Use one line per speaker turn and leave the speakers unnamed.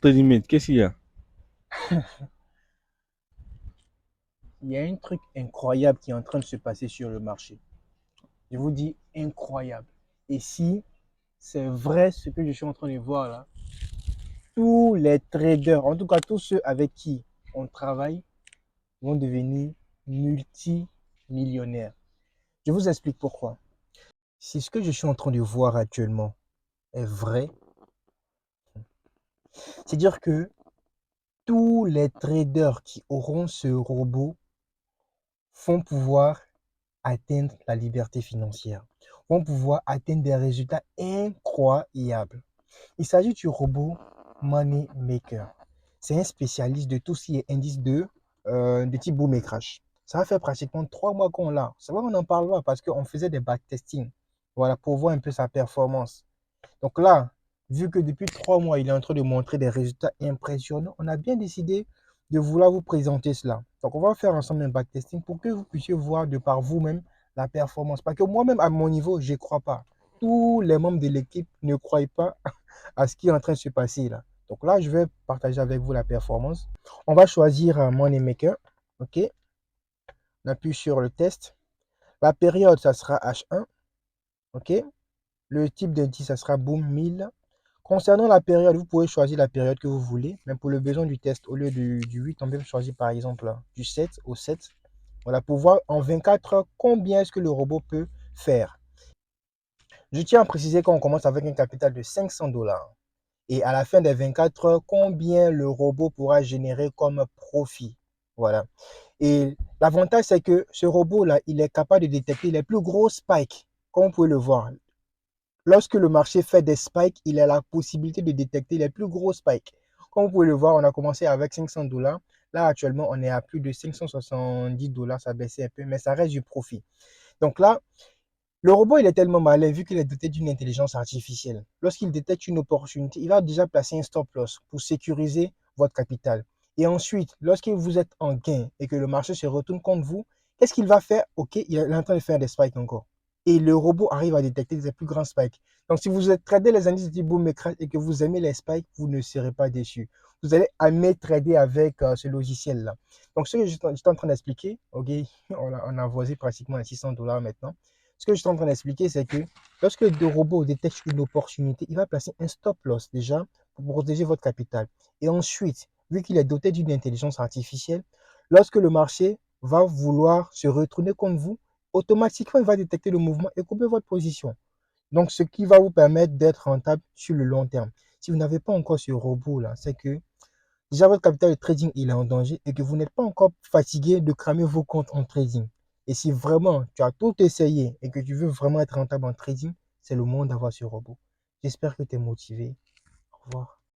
Tes limites, qu'est-ce qu'il y a?
Il y a un truc incroyable qui est en train de se passer sur le marché. Je vous dis incroyable. Et si c'est vrai ce que je suis en train de voir là, tous les traders, en tout cas tous ceux avec qui on travaille, vont devenir multimillionnaires. Je vous explique pourquoi. Si ce que je suis en train de voir actuellement est vrai, c'est-à-dire que tous les traders qui auront ce robot vont pouvoir atteindre la liberté financière, vont pouvoir atteindre des résultats incroyables. Il s'agit du robot Money Maker. C'est un spécialiste de tout ce qui est indice de type boom et crash. Ça va faire pratiquement 3 mois qu'on l'a. C'est vrai qu'on en parle pas parce qu'on faisait des backtesting. Voilà, pour voir un peu sa performance. Donc là, vu que depuis 3 mois, il est en train de montrer des résultats impressionnants, on a bien décidé de vouloir vous présenter cela. Donc on va faire ensemble un backtesting pour que vous puissiez voir de par vous-même la performance. Parce que moi-même, à mon niveau, je ne crois pas. Tous les membres de l'équipe ne croient pas à ce qui est en train de se passer là. Donc là, je vais partager avec vous la performance. On va choisir Money Maker. OK. On appuie sur le test. La période, ça sera H1. OK. Le type d'indice, ça sera Boom 1000. Concernant la période, vous pouvez choisir la période que vous voulez. Mais pour le besoin du test, au lieu du 8, on peut choisir par exemple du 7 au 7. Voilà, pour voir en 24 heures combien est-ce que le robot peut faire. Je tiens à préciser qu'on commence avec un capital de 500 dollars. Et à la fin des 24 heures, combien le robot pourra générer comme profit. Voilà. Et l'avantage, c'est que ce robot-là, il est capable de détecter les plus gros spikes, comme vous pouvez le voir. Lorsque le marché fait des spikes, il a la possibilité de détecter les plus gros spikes. Comme vous pouvez le voir, on a commencé avec 500 dollars. Là, actuellement, on est à plus de 570 dollars. Ça a baissé un peu, mais ça reste du profit. Donc là, le robot, il est tellement malin vu qu'il est doté d'une intelligence artificielle. Lorsqu'il détecte une opportunité, il va déjà placer un stop loss pour sécuriser votre capital. Et ensuite, lorsque vous êtes en gain et que le marché se retourne contre vous, qu'est-ce qu'il va faire? Ok, il est en train de faire des spikes encore. Et le robot arrive à détecter des plus grands spikes. Donc, si vous êtes tradé les indices du boom et crash et que vous aimez les spikes, vous ne serez pas déçu. Vous allez aimer trader avec ce logiciel-là. Donc, ce que j'étais en train d'expliquer, ok, on a voisé pratiquement à 600 dollars maintenant. Ce que je suis en train d'expliquer, c'est que lorsque le robot détecte une opportunité, il va placer un stop loss déjà pour protéger votre capital. Et ensuite, vu qu'il est doté d'une intelligence artificielle, lorsque le marché va vouloir se retourner contre vous, automatiquement, il va détecter le mouvement et couper votre position. Donc, ce qui va vous permettre d'être rentable sur le long terme. Si vous n'avez pas encore ce robot-là, c'est que déjà votre capital de trading il est en danger et que vous n'êtes pas encore fatigué de cramer vos comptes en trading. Et si vraiment tu as tout essayé et que tu veux vraiment être rentable en trading, c'est le moment d'avoir ce robot. J'espère que tu es motivé. Au revoir.